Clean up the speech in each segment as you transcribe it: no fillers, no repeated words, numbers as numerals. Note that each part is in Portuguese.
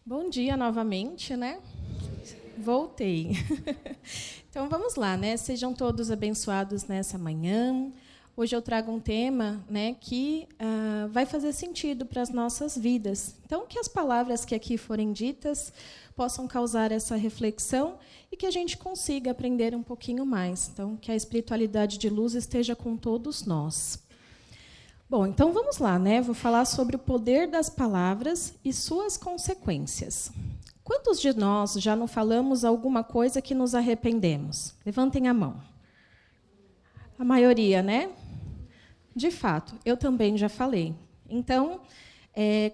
Bom dia novamente, né? Voltei. Então, vamos lá, né? Sejam todos abençoados nessa manhã. Hoje eu trago um tema, né, que vai fazer sentido para as nossas vidas. Então, que as palavras que aqui forem ditas possam causar essa reflexão e que a gente consiga aprender um pouquinho mais. Então, que a espiritualidade de luz esteja com todos nós. Bom, então vamos lá, né? Vou falar sobre o poder das palavras e suas consequências. Quantos de nós já não falamos alguma coisa que nos arrependemos? Levantem a mão. A maioria, né? De fato, eu também já falei. Então,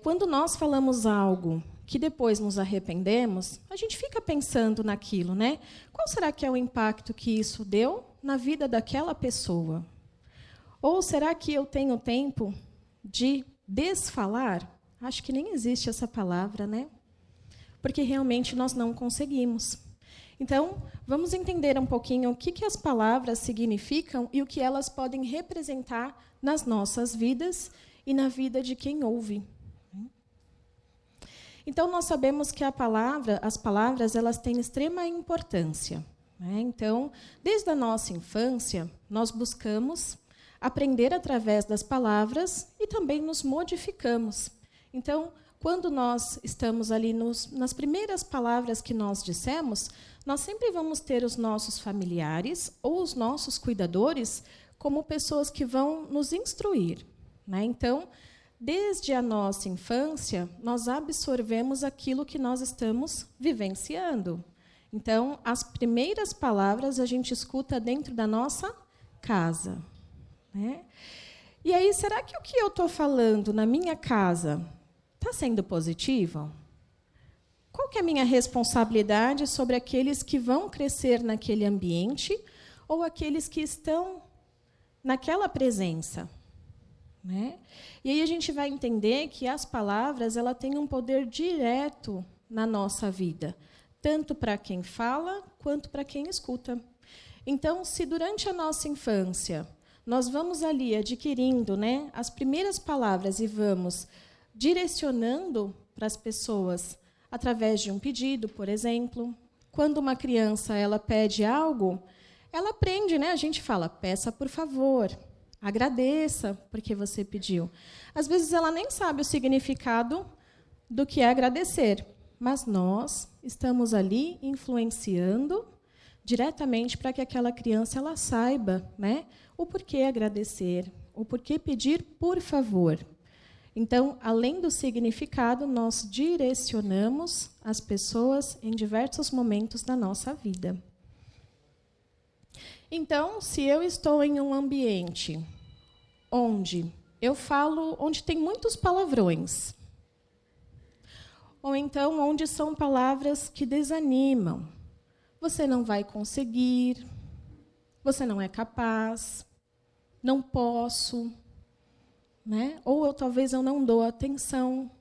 quando nós falamos algo que depois nos arrependemos, a gente fica pensando naquilo, né? Qual será que é o impacto que isso deu na vida daquela pessoa? Ou será que eu tenho tempo de desfalar? Acho que nem existe essa palavra, né? Porque realmente nós não conseguimos. Então, vamos entender um pouquinho o que as palavras significam e o que elas podem representar nas nossas vidas e na vida de quem ouve. Então, nós sabemos que as palavras, elas têm extrema importância, né? Então, desde a nossa infância, nós buscamos aprender através das palavras e também nos modificamos. Então, quando nós estamos ali nas primeiras palavras que nós dissemos, nós sempre vamos ter os nossos familiares ou os nossos cuidadores como pessoas que vão nos instruir, né? Então, desde a nossa infância, nós absorvemos aquilo que nós estamos vivenciando. Então, as primeiras palavras a gente escuta dentro da nossa casa, né? E aí, será que o que eu estou falando na minha casa está sendo positivo? Qual que é a minha responsabilidade sobre aqueles que vão crescer naquele ambiente ou aqueles que estão naquela presença, né? E aí a gente vai entender que as palavras ela têm um poder direto na nossa vida, tanto para quem fala quanto para quem escuta. Então, se durante a nossa infância nós vamos ali adquirindo, né, as primeiras palavras e vamos direcionando para as pessoas através de um pedido, por exemplo. Quando uma criança ela pede algo, ela aprende, né? A gente fala, peça por favor, agradeça porque você pediu. Às vezes ela nem sabe o significado do que é agradecer, mas nós estamos ali influenciando diretamente para que aquela criança ela saiba, né, o porquê agradecer, o porquê pedir por favor. Então, além do significado, nós direcionamos as pessoas em diversos momentos da nossa vida. Então, se eu estou em um ambiente onde eu falo, onde tem muitos palavrões, ou então onde são palavras que desanimam, você não vai conseguir, você não é capaz, não posso, né? Ou talvez eu não dou atenção.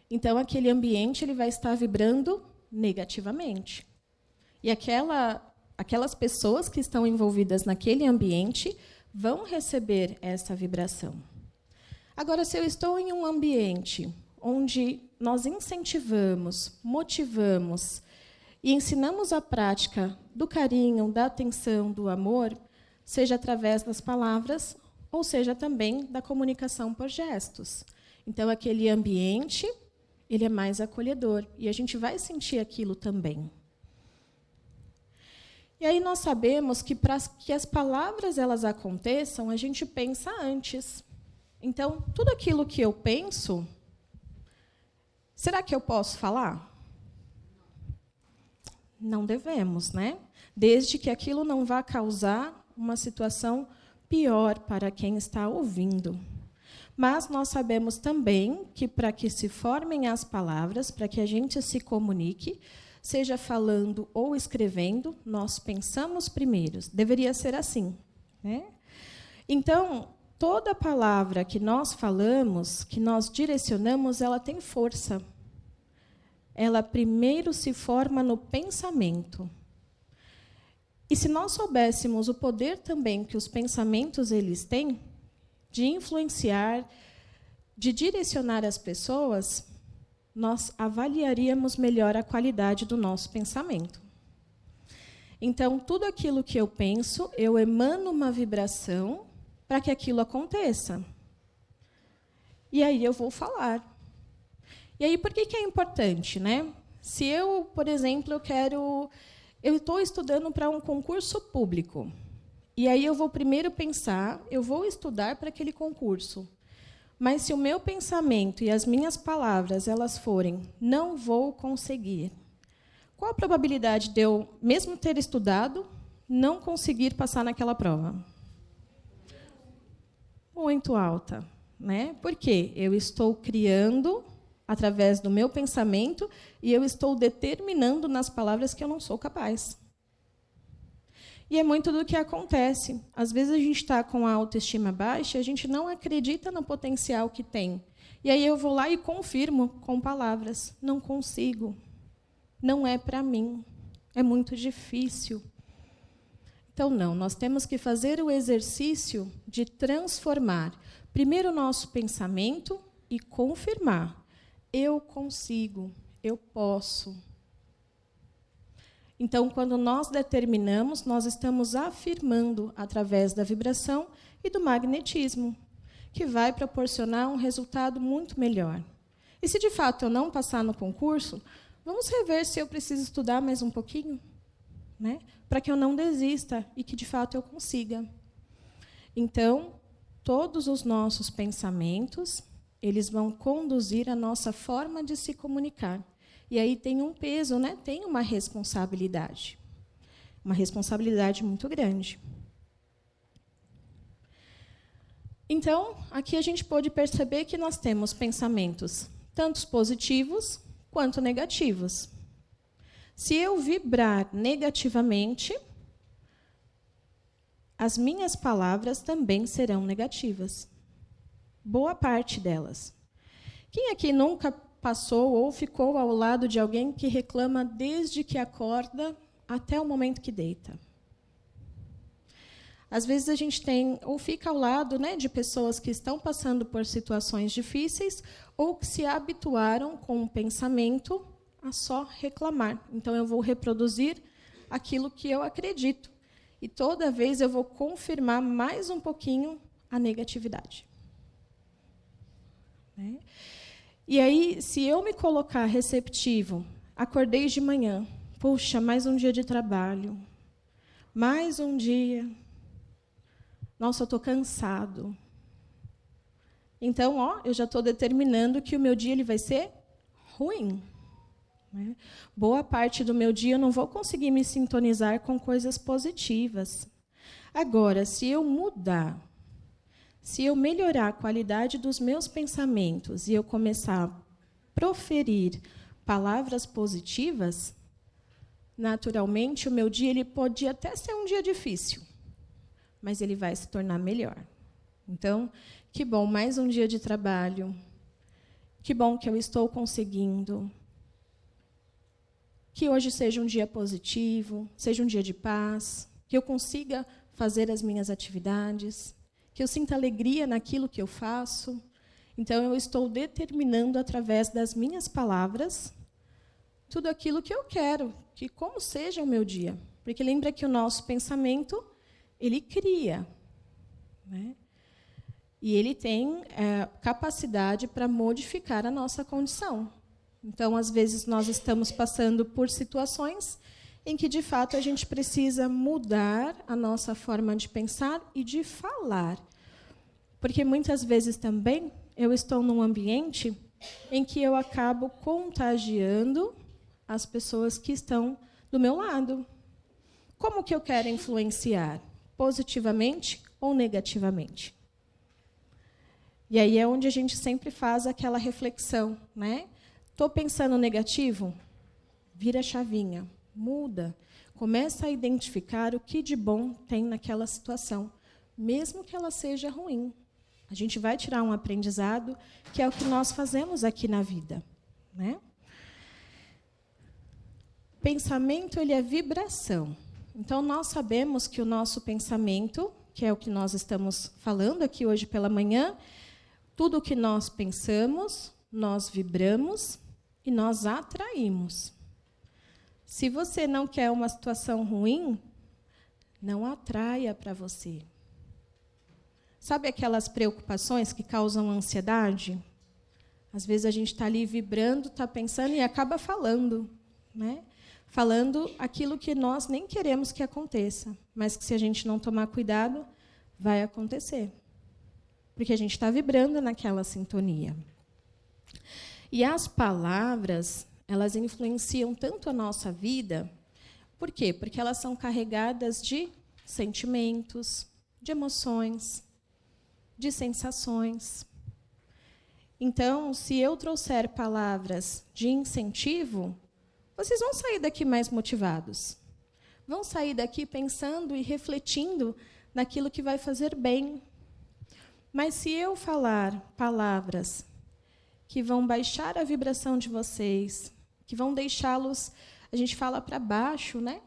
Então, aquele ambiente ele vai estar vibrando negativamente. E aquelas pessoas que estão envolvidas naquele ambiente vão receber essa vibração. Agora, se eu estou em um ambiente onde nós incentivamos, motivamos e ensinamos a prática do carinho, da atenção, do amor, seja através das palavras ou seja também da comunicação por gestos. Então, aquele ambiente ele é mais acolhedor e a gente vai sentir aquilo também. E aí nós sabemos que para que as palavras elas aconteçam, a gente pensa antes. Então, tudo aquilo que eu penso, será que eu posso falar? Não devemos, né? Desde que aquilo não vá causar uma situação pior para quem está ouvindo. Mas nós sabemos também que para que se formem as palavras, para que a gente se comunique, seja falando ou escrevendo, nós pensamos primeiro. Deveria ser assim, né? Então, toda palavra que nós falamos, que nós direcionamos, ela tem força. Ela primeiro se forma no pensamento. E se nós soubéssemos o poder também que os pensamentos eles têm, de influenciar, de direcionar as pessoas, nós avaliaríamos melhor a qualidade do nosso pensamento. Então, tudo aquilo que eu penso, eu emano uma vibração para que aquilo aconteça. E aí eu vou falar. E aí, por que é importante, né? Se eu, por exemplo, eu estou estudando para um concurso público, e aí eu vou primeiro pensar, eu vou estudar para aquele concurso. Mas se o meu pensamento e as minhas palavras elas forem, não vou conseguir, qual a probabilidade de eu, mesmo ter estudado, não conseguir passar naquela prova? Muito alta, né? Porque eu estou criando através do meu pensamento e eu estou determinando nas palavras que eu não sou capaz. E é muito do que acontece. Às vezes a gente está com a autoestima baixa e a gente não acredita no potencial que tem. E aí eu vou lá e confirmo com palavras. Não consigo. Não é para mim. É muito difícil. Então, não. Nós temos que fazer o exercício de transformar primeiro o nosso pensamento e confirmar. Eu consigo. Eu posso. Então, quando nós determinamos, nós estamos afirmando através da vibração e do magnetismo, que vai proporcionar um resultado muito melhor. E se, de fato, eu não passar no concurso, vamos rever se eu preciso estudar mais um pouquinho, né? Para que eu não desista e que, de fato, eu consiga. Então, todos os nossos pensamentos, eles vão conduzir a nossa forma de se comunicar. E aí tem um peso, né? Tem uma responsabilidade muito grande. Então, aqui a gente pode perceber que nós temos pensamentos tanto positivos quanto negativos. Se eu vibrar negativamente, as minhas palavras também serão negativas. Boa parte delas. Quem aqui nunca passou ou ficou ao lado de alguém que reclama desde que acorda até o momento que deita? Às vezes a gente tem ou fica ao lado, né, de pessoas que estão passando por situações difíceis ou que se habituaram com o pensamento a só reclamar. Então eu vou reproduzir aquilo que eu acredito e toda vez eu vou confirmar mais um pouquinho a negatividade. Né? E aí, se eu me colocar receptivo, acordei de manhã, puxa, mais um dia de trabalho, mais um dia, nossa, eu estou cansado. Então, eu já estou determinando que o meu dia ele vai ser ruim. Né? Boa parte do meu dia eu não vou conseguir me sintonizar com coisas positivas. Agora, se eu mudar, se eu melhorar a qualidade dos meus pensamentos e eu começar a proferir palavras positivas, naturalmente, o meu dia ele pode até ser um dia difícil, mas ele vai se tornar melhor. Então, que bom, mais um dia de trabalho. Que bom que eu estou conseguindo. Que hoje seja um dia positivo, seja um dia de paz, que eu consiga fazer as minhas atividades, que eu sinta alegria naquilo que eu faço. Então, eu estou determinando, através das minhas palavras, tudo aquilo que eu quero, que como seja o meu dia. Porque lembra que o nosso pensamento, ele cria. Né? E ele tem capacidade para modificar a nossa condição. Então, às vezes, nós estamos passando por situações em que, de fato, a gente precisa mudar a nossa forma de pensar e de falar. Porque, muitas vezes, também, eu estou num ambiente em que eu acabo contagiando as pessoas que estão do meu lado. Como que eu quero influenciar? Positivamente ou negativamente? E aí é onde a gente sempre faz aquela reflexão, né? Estou pensando negativo? Vira a chavinha. Muda, começa a identificar o que de bom tem naquela situação, mesmo que ela seja ruim. A gente vai tirar um aprendizado, que é o que nós fazemos aqui na vida. Né? Pensamento ele é vibração. Então, nós sabemos que o nosso pensamento, que é o que nós estamos falando aqui hoje pela manhã, tudo o que nós pensamos, nós vibramos, e nós atraímos. Se você não quer uma situação ruim, não atraia para você. Sabe aquelas preocupações que causam ansiedade? Às vezes a gente está ali vibrando, está pensando e acaba falando, né? Falando aquilo que nós nem queremos que aconteça, mas que, se a gente não tomar cuidado, vai acontecer. Porque a gente está vibrando naquela sintonia. E as palavras, elas influenciam tanto a nossa vida. Por quê? Porque elas são carregadas de sentimentos, de emoções, de sensações. Então, se eu trouxer palavras de incentivo, vocês vão sair daqui mais motivados. Vão sair daqui pensando e refletindo naquilo que vai fazer bem. Mas se eu falar palavras que vão baixar a vibração de vocês, que vão deixá-los, a gente fala para baixo, né?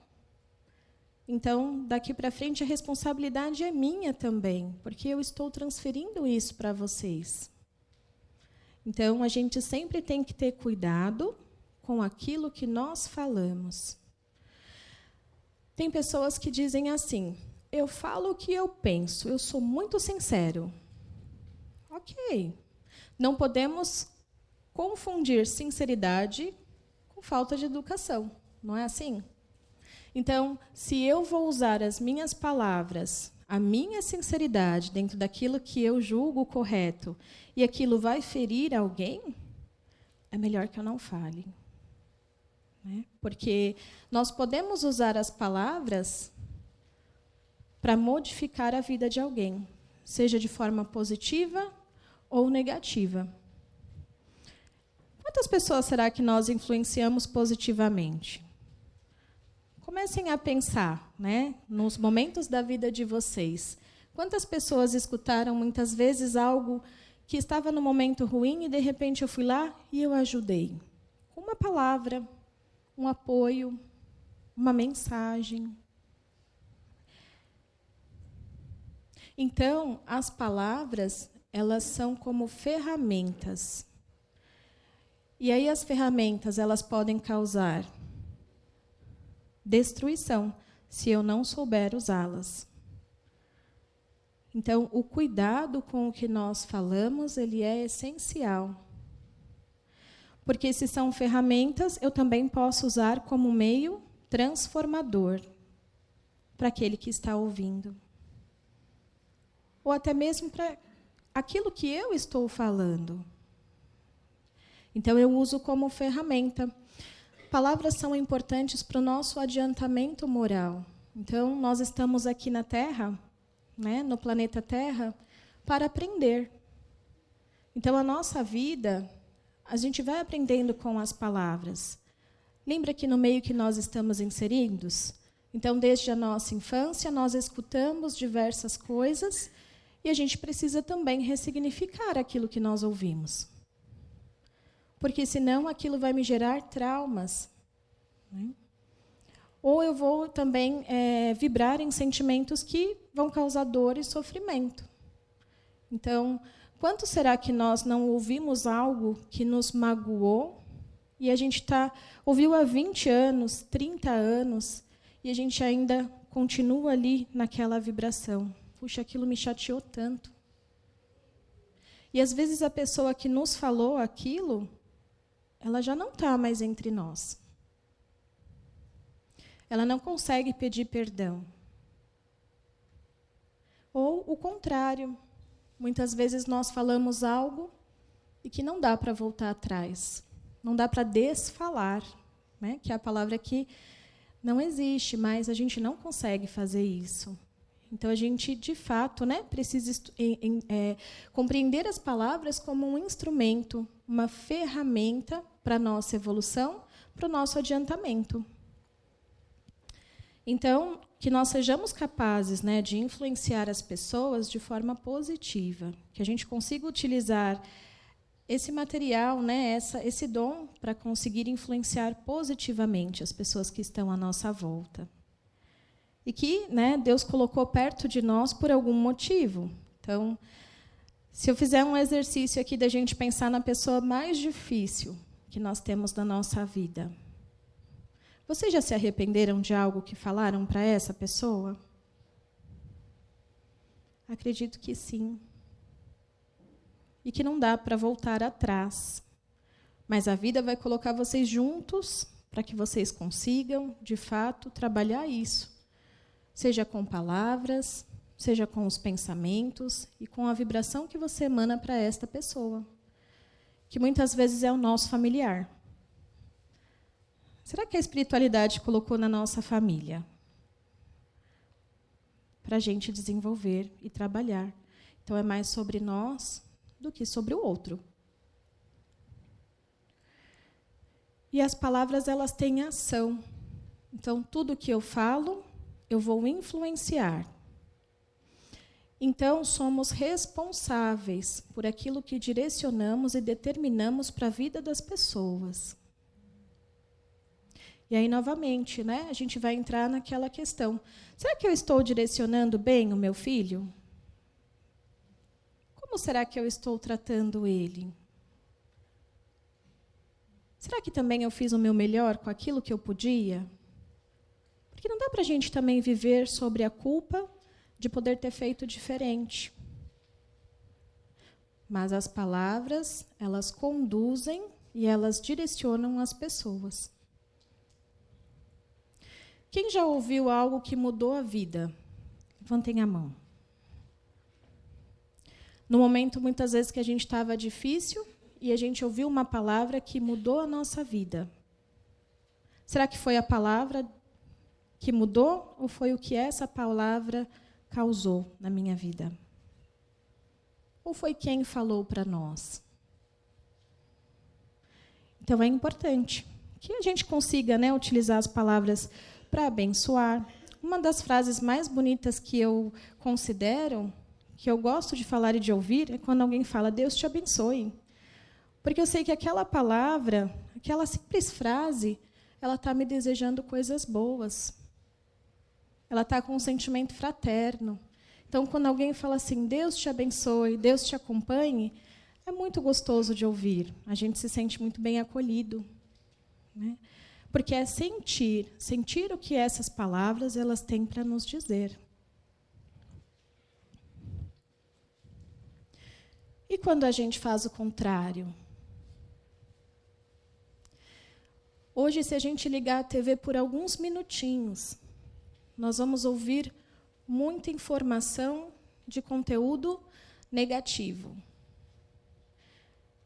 Então, daqui para frente, a responsabilidade é minha também, porque eu estou transferindo isso para vocês. Então, a gente sempre tem que ter cuidado com aquilo que nós falamos. Tem pessoas que dizem assim: eu falo o que eu penso, eu sou muito sincero. Ok. Não podemos confundir sinceridade com falta de educação, não é assim? Então, se eu vou usar as minhas palavras, a minha sinceridade dentro daquilo que eu julgo correto, e aquilo vai ferir alguém, é melhor que eu não fale. Né? Porque nós podemos usar as palavras para modificar a vida de alguém, seja de forma positiva ou negativa. Quantas pessoas será que nós influenciamos positivamente? Comecem a pensar, né, nos momentos da vida de vocês. Quantas pessoas escutaram muitas vezes algo que estava no momento ruim e, de repente, eu fui lá e eu ajudei? Uma palavra, um apoio, uma mensagem. Então, as palavras, elas são como ferramentas. E aí as ferramentas, elas podem causar destruição, se eu não souber usá-las. Então, o cuidado com o que nós falamos, ele é essencial. Porque se são ferramentas, eu também posso usar como meio transformador para aquele que está ouvindo. Ou até mesmo para aquilo que eu estou falando. Então, eu uso como ferramenta. Palavras são importantes para o nosso adiantamento moral. Então, nós estamos aqui na Terra, né, no planeta Terra, para aprender. Então, a nossa vida, a gente vai aprendendo com as palavras. Lembra que no meio que nós estamos inseridos? Então, desde a nossa infância, nós escutamos diversas coisas e a gente precisa também ressignificar aquilo que nós ouvimos. Porque, senão, aquilo vai me gerar traumas. Né? Ou eu vou também vibrar em sentimentos que vão causar dor e sofrimento. Então, quanto será que nós não ouvimos algo que nos magoou e a gente ouviu há 20 anos, 30 anos, e a gente ainda continua ali naquela vibração? Puxa, aquilo me chateou tanto. E, às vezes, a pessoa que nos falou aquilo, ela já não está mais entre nós. Ela não consegue pedir perdão. Ou o contrário. Muitas vezes nós falamos algo e que não dá para voltar atrás. Não dá para desfalar, né? Que é a palavra que não existe, mas a gente não consegue fazer isso. Então, a gente, de fato, né, precisa compreender as palavras como um instrumento, uma ferramenta para a nossa evolução, para o nosso adiantamento. Então, que nós sejamos capazes, né, de influenciar as pessoas de forma positiva, que a gente consiga utilizar esse material, né, esse dom, para conseguir influenciar positivamente as pessoas que estão à nossa volta. E que, né, Deus colocou perto de nós por algum motivo. Então, se eu fizer um exercício aqui da gente pensar na pessoa mais difícil, que que nós temos na nossa vida. Vocês já se arrependeram de algo que falaram para essa pessoa? Acredito que sim. E que não dá para voltar atrás. Mas a vida vai colocar vocês juntos para que vocês consigam, de fato, trabalhar isso. Seja com palavras, seja com os pensamentos e com a vibração que você emana para esta pessoa, que muitas vezes é o nosso familiar. Será que a espiritualidade colocou na nossa família? Para a gente desenvolver e trabalhar. Então, é mais sobre nós do que sobre o outro. E as palavras, elas têm ação. Então, tudo que eu falo, eu vou influenciar. Então, somos responsáveis por aquilo que direcionamos e determinamos para a vida das pessoas. E aí, novamente, a gente vai entrar naquela questão. Será que eu estou direcionando bem o meu filho? Como será que eu estou tratando ele? Será que também eu fiz o meu melhor com aquilo que eu podia? Porque não dá para a gente também viver sobre a culpa de poder ter feito diferente. Mas as palavras, elas conduzem e elas direcionam as pessoas. Quem já ouviu algo que mudou a vida? Levantem a mão. No momento, muitas vezes, que a gente estava difícil e a gente ouviu uma palavra que mudou a nossa vida. Será que foi a palavra que mudou ou foi o que essa palavra causou na minha vida? Ou foi quem falou para nós? Então, é importante que a gente consiga utilizar as palavras para abençoar. Uma das frases mais bonitas que eu considero, que eu gosto de falar e de ouvir, é quando alguém fala, Deus te abençoe. Porque eu sei que aquela palavra, aquela simples frase, ela está me desejando coisas boas. Ela está com um sentimento fraterno. Então, quando alguém fala assim, Deus te abençoe, Deus te acompanhe, é muito gostoso de ouvir. A gente se sente muito bem acolhido. Porque é sentir o que essas palavras elas têm para nos dizer. E quando a gente faz o contrário? Hoje, se a gente ligar a TV por alguns minutinhos, nós vamos ouvir muita informação de conteúdo negativo.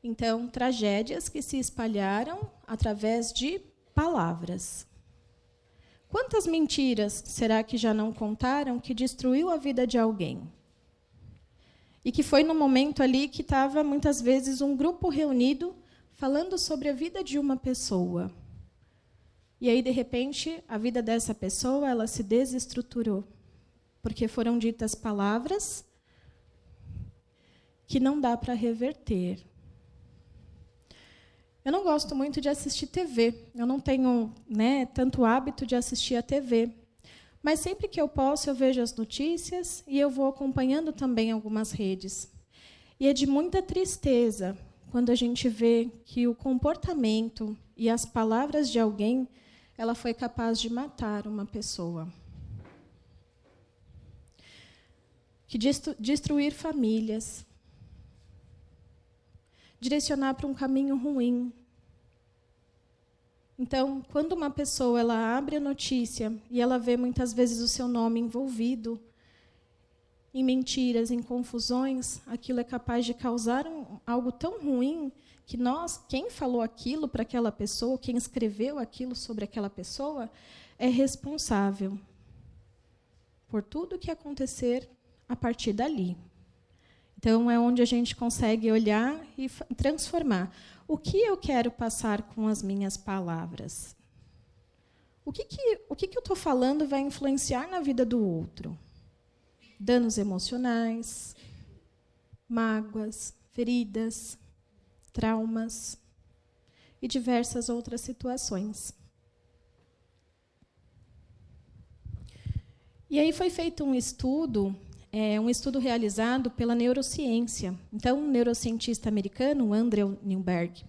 Então, tragédias que se espalharam através de palavras. Quantas mentiras será que já não contaram que destruiu a vida de alguém? E que foi no momento ali que estava, muitas vezes, um grupo reunido falando sobre a vida de uma pessoa. E aí, de repente, a vida dessa pessoa ela se desestruturou. Porque foram ditas palavras que não dá para reverter. Eu não gosto muito de assistir TV. Eu não tenho tanto hábito de assistir a TV. Mas sempre que eu posso, eu vejo as notícias e eu vou acompanhando também algumas redes. E é de muita tristeza quando a gente vê que o comportamento e as palavras de alguém, ela foi capaz de matar uma pessoa. Que destruir famílias. Direcionar para um caminho ruim. Então, quando uma pessoa ela abre a notícia e ela vê muitas vezes o seu nome envolvido em mentiras, em confusões, aquilo é capaz de causar algo tão ruim que quem falou aquilo para aquela pessoa, quem escreveu aquilo sobre aquela pessoa, é responsável por tudo que acontecer a partir dali. Então, é onde a gente consegue olhar e transformar. O que eu quero passar com as minhas palavras? O que eu estou falando vai influenciar na vida do outro? Danos emocionais, mágoas, feridas, traumas e diversas outras situações. E aí foi feito um estudo é um estudo realizado pela neurociência. Então, um neurocientista americano, Andrew Newberg,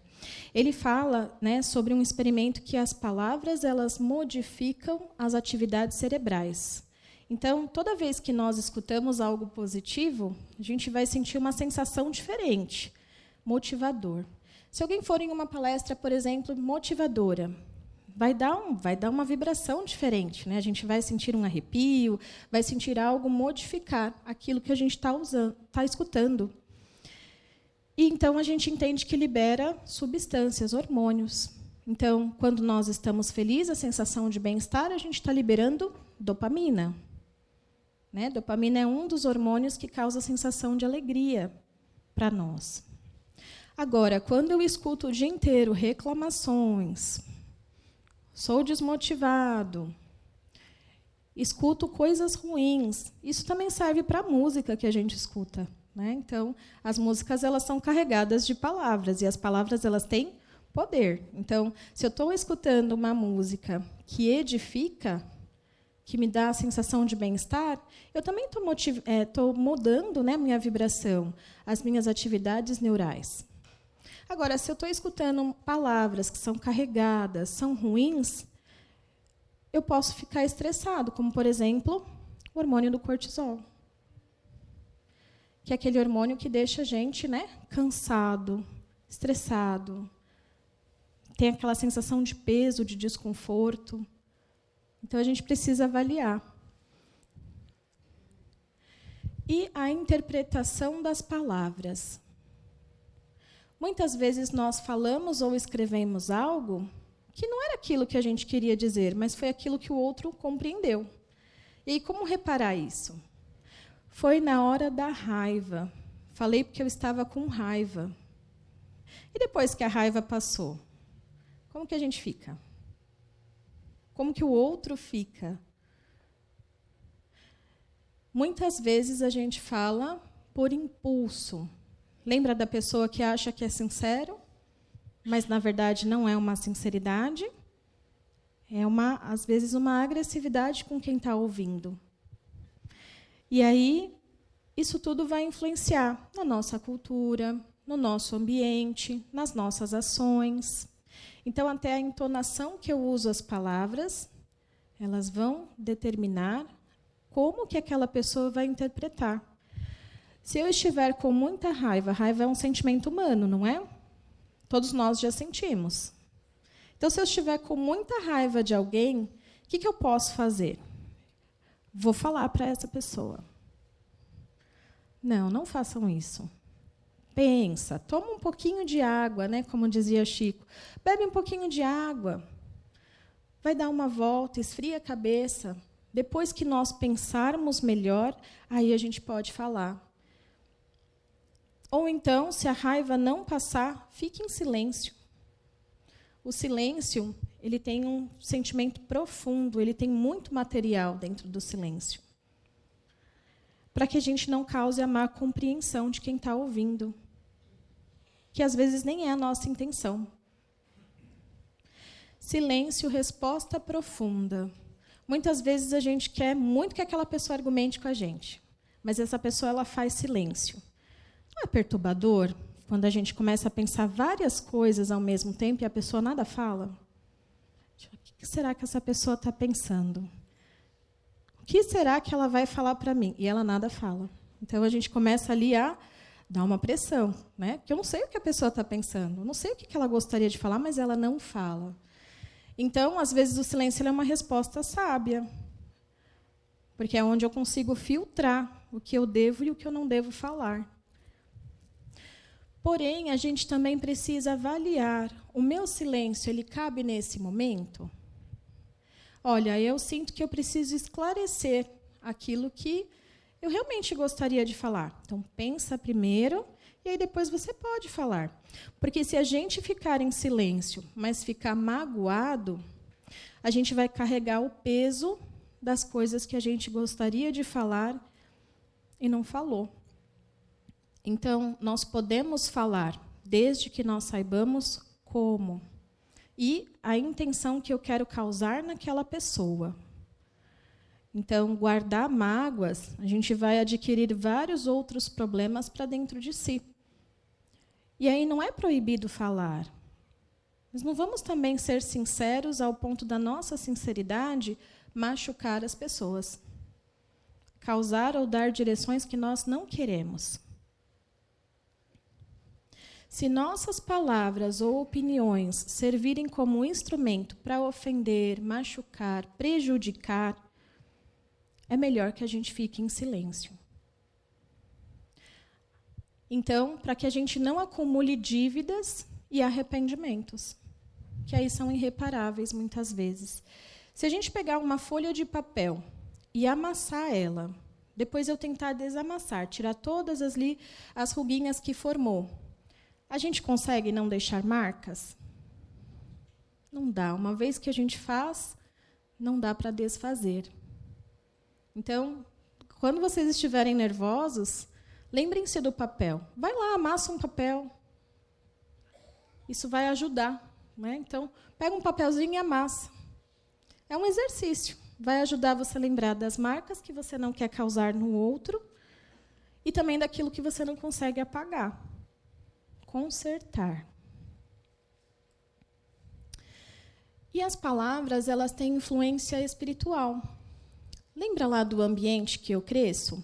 ele fala, né, sobre um experimento que as palavras elas modificam as atividades cerebrais. Então, toda vez que nós escutamos algo positivo, a gente vai sentir uma sensação diferente, motivador. Se alguém for em uma palestra, por exemplo, motivadora, vai dar uma vibração diferente, né? A gente vai sentir um arrepio, vai sentir algo modificar aquilo que a gente está escutando. E então a gente entende que libera substâncias, hormônios. Então, quando nós estamos felizes, a sensação de bem-estar, a gente está liberando dopamina. Né? Dopamina é um dos hormônios que causa a sensação de alegria para nós. Agora, quando eu escuto o dia inteiro reclamações, sou desmotivado, escuto coisas ruins, isso também serve para a música que a gente escuta. Né? Então, as músicas elas são carregadas de palavras, e as palavras elas têm poder. Então, se eu estou escutando uma música que edifica, que me dá a sensação de bem-estar, eu também estou mudando, né, minha vibração, as minhas atividades neurais. Agora, se eu estou escutando palavras que são carregadas, são ruins, eu posso ficar estressado, como, por exemplo, o hormônio do cortisol, que é aquele hormônio que deixa a gente, né, cansado, estressado, tem aquela sensação de peso, de desconforto. Então, a gente precisa avaliar. E a interpretação das palavras. Muitas vezes nós falamos ou escrevemos algo que não era aquilo que a gente queria dizer, mas foi aquilo que o outro compreendeu. E aí, como reparar isso? Foi na hora da raiva. Falei porque eu estava com raiva. E depois que a raiva passou, como que a gente fica? Como que o outro fica? Muitas vezes a gente fala por impulso. Lembra da pessoa que acha que é sincero, mas, na verdade, não é uma sinceridade? É, às vezes, uma agressividade com quem está ouvindo. E aí, isso tudo vai influenciar na nossa cultura, no nosso ambiente, nas nossas ações. Então, até a entonação que eu uso as palavras, elas vão determinar como que aquela pessoa vai interpretar. Se eu estiver com muita raiva, raiva é um sentimento humano, não é? Todos nós já sentimos. Então, se eu estiver com muita raiva de alguém, o que eu posso fazer? Vou falar para essa pessoa. Não, não façam isso. Pensa, toma um pouquinho de água, né, como dizia Chico. Bebe um pouquinho de água. Vai dar uma volta, esfria a cabeça. Depois que nós pensarmos melhor, aí a gente pode falar. Ou então, se a raiva não passar, fique em silêncio. O silêncio, ele tem um sentimento profundo, ele tem muito material dentro do silêncio. Para que a gente não cause a má compreensão de quem está ouvindo, que às vezes nem é a nossa intenção. Silêncio, resposta profunda. Muitas vezes a gente quer muito que aquela pessoa argumente com a gente, mas essa pessoa ela faz silêncio. Não é perturbador quando a gente começa a pensar várias coisas ao mesmo tempo e a pessoa nada fala? O que será que essa pessoa está pensando? O que será que ela vai falar para mim? E ela nada fala. Então, a gente começa ali a dar uma pressão, né? Porque eu não sei o que a pessoa está pensando, eu não sei o que ela gostaria de falar, mas ela não fala. Então, às vezes, o silêncio é uma resposta sábia, porque é onde eu consigo filtrar o que eu devo e o que eu não devo falar. Porém, a gente também precisa avaliar, o meu silêncio, ele cabe nesse momento? Olha, eu sinto que eu preciso esclarecer aquilo que eu realmente gostaria de falar. Então, pensa primeiro, e aí depois você pode falar. Porque se a gente ficar em silêncio, mas ficar magoado, a gente vai carregar o peso das coisas que a gente gostaria de falar e não falou. Então, nós podemos falar, desde que nós saibamos como. E a intenção que eu quero causar naquela pessoa. Então, guardar mágoas, a gente vai adquirir vários outros problemas para dentro de si. E aí não é proibido falar. Mas não vamos também ser sinceros ao ponto da nossa sinceridade machucar as pessoas, causar ou dar direções que nós não queremos. Se nossas palavras ou opiniões servirem como instrumento para ofender, machucar, prejudicar, é melhor que a gente fique em silêncio. Então, para que a gente não acumule dívidas e arrependimentos, que aí são irreparáveis muitas vezes. Se a gente pegar uma folha de papel e amassar ela, depois eu tentar desamassar, tirar todas as ruguinhas que formou, a gente consegue não deixar marcas? Não dá. Uma vez que a gente faz, não dá para desfazer. Então, quando vocês estiverem nervosos, lembrem-se do papel. Vai lá, amassa um papel. Isso vai ajudar. Né? Então, pega um papelzinho e amassa. É um exercício. Vai ajudar você a lembrar das marcas que você não quer causar no outro e também daquilo que você não consegue apagar. Consertar. E as palavras, elas têm influência espiritual. Lembra lá do ambiente que eu cresço?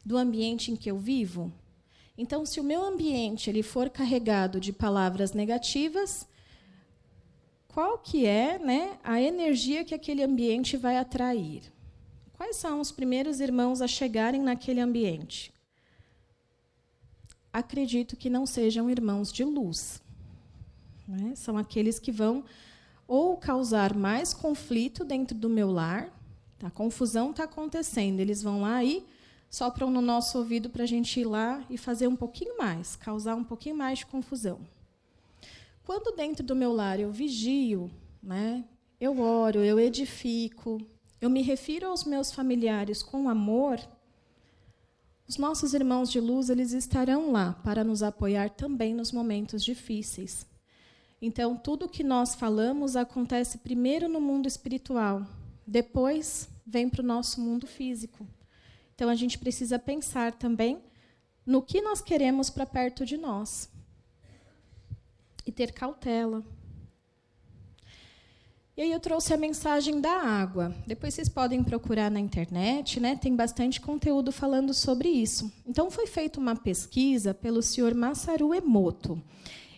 Do ambiente em que eu vivo? Então, se o meu ambiente ele for carregado de palavras negativas, qual que é, né, a energia que aquele ambiente vai atrair? Quais são os primeiros irmãos a chegarem naquele ambiente? Acredito que não sejam irmãos de luz. Né? São aqueles que vão ou causar mais conflito dentro do meu lar, a confusão está acontecendo, eles vão lá e sopram no nosso ouvido para a gente ir lá e fazer um pouquinho mais, causar um pouquinho mais de confusão. Quando dentro do meu lar eu vigio, né, eu oro, eu edifico, eu me refiro aos meus familiares com amor, os nossos irmãos de luz eles estarão lá para nos apoiar também nos momentos difíceis. Então, tudo que nós falamos acontece primeiro no mundo espiritual, depois vem para o nosso mundo físico. Então, a gente precisa pensar também no que nós queremos para perto de nós. E ter cautela. E aí eu trouxe a mensagem da água. Depois vocês podem procurar na internet, né? Tem bastante conteúdo falando sobre isso. Então, foi feita uma pesquisa pelo senhor Masaru Emoto.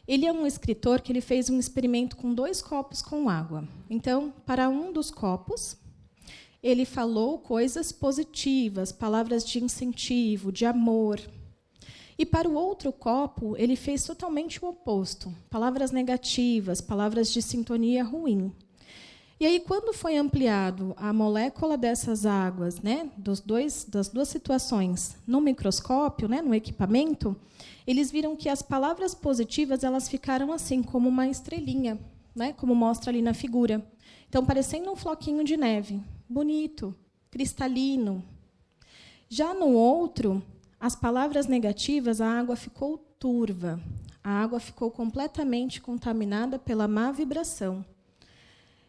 Ele é um escritor que ele fez um experimento com 2 copos com água. Então, para um dos copos, ele falou coisas positivas, palavras de incentivo, de amor. E para o outro copo, ele fez totalmente o oposto, palavras negativas, palavras de sintonia ruim. E aí, quando foi ampliado a molécula dessas águas, né, das duas situações, no microscópio, né, no equipamento, eles viram que as palavras positivas elas ficaram assim, como uma estrelinha, né, como mostra ali na figura. Então, parecendo um floquinho de neve, bonito, cristalino. Já no outro, as palavras negativas, a água ficou turva, a água ficou completamente contaminada pela má vibração.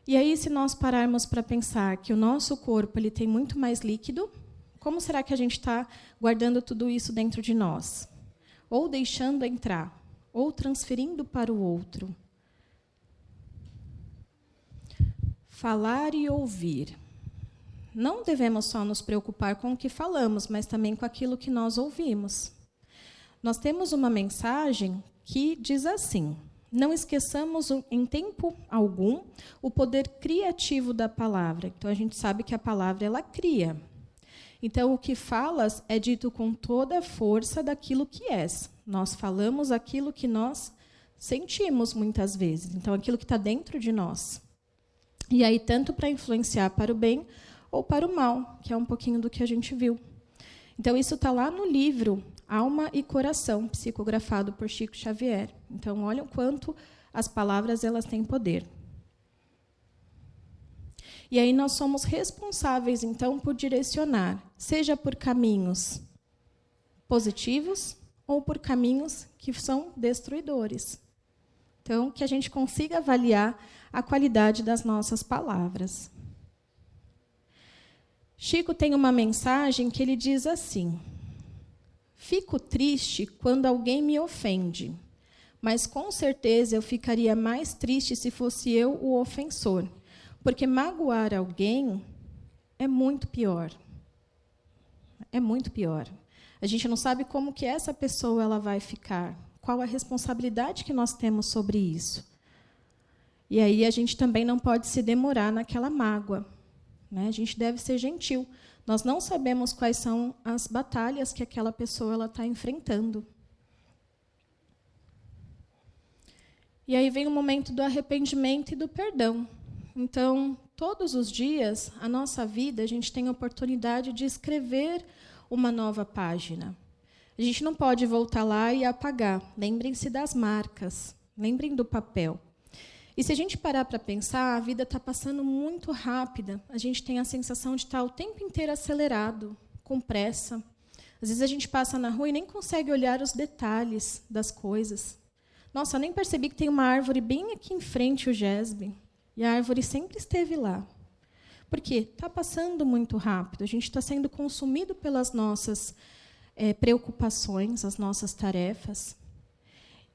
E aí, se nós pararmos para pensar que o nosso corpo ele tem muito mais líquido, como será que a gente está guardando tudo isso dentro de nós? Ou deixando entrar, ou transferindo para o outro. Falar e ouvir. Não devemos só nos preocupar com o que falamos, mas também com aquilo que nós ouvimos. Nós temos uma mensagem que diz assim: não esqueçamos em tempo algum o poder criativo da palavra. Então, a gente sabe que a palavra ela cria. Então, o que falas é dito com toda a força daquilo que és. Nós falamos aquilo que nós sentimos muitas vezes. Então, aquilo que está dentro de nós. E aí, tanto para influenciar para o bem ou para o mal, que é um pouquinho do que a gente viu. Então, isso está lá no livro Alma e Coração, psicografado por Chico Xavier. Então, olha o quanto as palavras elas têm poder. E aí nós somos responsáveis, então, por direcionar, seja por caminhos positivos ou por caminhos que são destruidores. Então, que a gente consiga avaliar a qualidade das nossas palavras. Chico tem uma mensagem que ele diz assim: fico triste quando alguém me ofende, mas com certeza eu ficaria mais triste se fosse eu o ofensor, porque magoar alguém é muito pior. É muito pior. A gente não sabe como que essa pessoa ela vai ficar, qual a responsabilidade que nós temos sobre isso. E aí a gente também não pode se demorar naquela mágoa, né? A gente deve ser gentil. Nós não sabemos quais são as batalhas que aquela pessoa está enfrentando. E aí vem o momento do arrependimento e do perdão. Então, todos os dias, a nossa vida, a gente tem a oportunidade de escrever uma nova página. A gente não pode voltar lá e apagar. Lembrem-se das marcas, lembrem do papel. E se a gente parar para pensar, a vida está passando muito rápida. A gente tem a sensação de estar o tempo inteiro acelerado, com pressa. Às vezes a gente passa na rua e nem consegue olhar os detalhes das coisas. Nossa, eu nem percebi que tem uma árvore bem aqui em frente, o Gesbe. E a árvore sempre esteve lá. Por quê? Está passando muito rápido. A gente está sendo consumido pelas nossas preocupações, as nossas tarefas.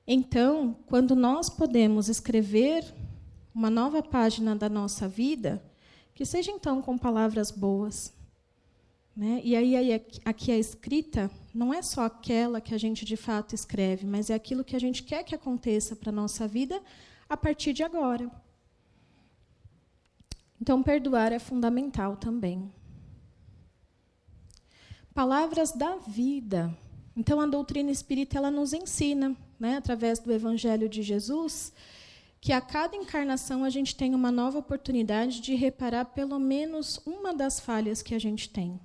Então, quando nós podemos escrever uma nova página da nossa vida, que seja, então, com palavras boas, né? E aí, aqui a escrita não é só aquela que a gente, de fato, escreve, mas é aquilo que a gente quer que aconteça para a nossa vida a partir de agora. Então, perdoar é fundamental também. Palavras da vida. Então, a doutrina espírita ela nos ensina, né, através do Evangelho de Jesus, que a cada encarnação a gente tem uma nova oportunidade de reparar pelo menos uma das falhas que a gente tem.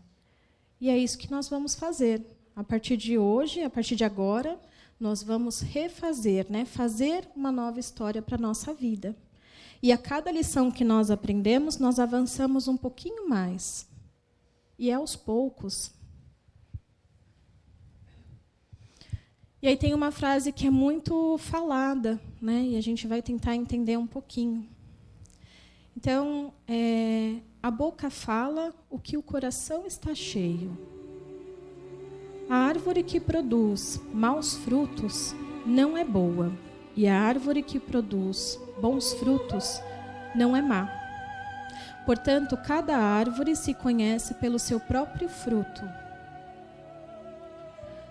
E é isso que nós vamos fazer. A partir de hoje, a partir de agora, nós vamos refazer, né, fazer uma nova história para a nossa vida. E a cada lição que nós aprendemos, nós avançamos um pouquinho mais. E é aos poucos. E aí tem uma frase que é muito falada, né? E a gente vai tentar entender um pouquinho. Então, a boca fala o que o coração está cheio. A árvore que produz maus frutos não é boa, e a árvore que produz bons frutos não é má. Portanto, cada árvore se conhece pelo seu próprio fruto.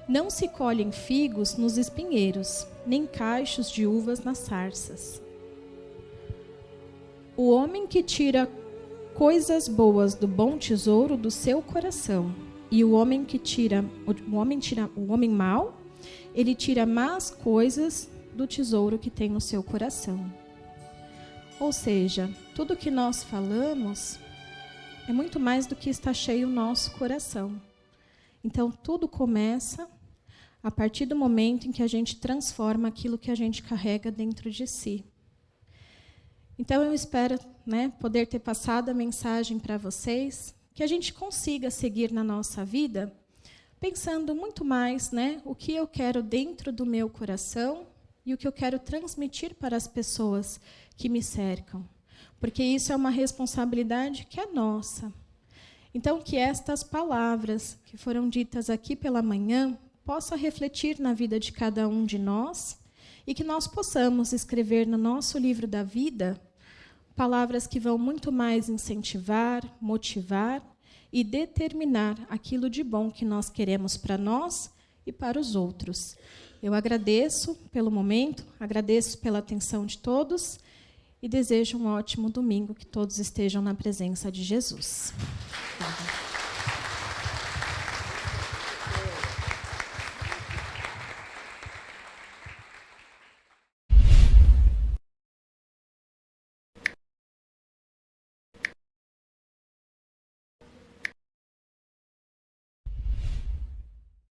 Não se colhem figos nos espinheiros, nem cachos de uvas nas sarças. O homem que tira coisas boas do bom tesouro do seu coração, e o homem mau, ele tira más coisas do tesouro que tem no seu coração. Ou seja, tudo que nós falamos é muito mais do que está cheio o nosso coração. Então, tudo começa a partir do momento em que a gente transforma aquilo que a gente carrega dentro de si. Então, eu espero, né, poder ter passado a mensagem para vocês, que a gente consiga seguir na nossa vida, pensando muito mais, né, o que eu quero dentro do meu coração e o que eu quero transmitir para as pessoas que me cercam. Porque isso é uma responsabilidade que é nossa. Então, que estas palavras que foram ditas aqui pela manhã possam refletir na vida de cada um de nós e que nós possamos escrever no nosso livro da vida palavras que vão muito mais incentivar, motivar e determinar aquilo de bom que nós queremos para nós e para os outros. Eu agradeço pelo momento, agradeço pela atenção de todos e desejo um ótimo domingo, que todos estejam na presença de Jesus.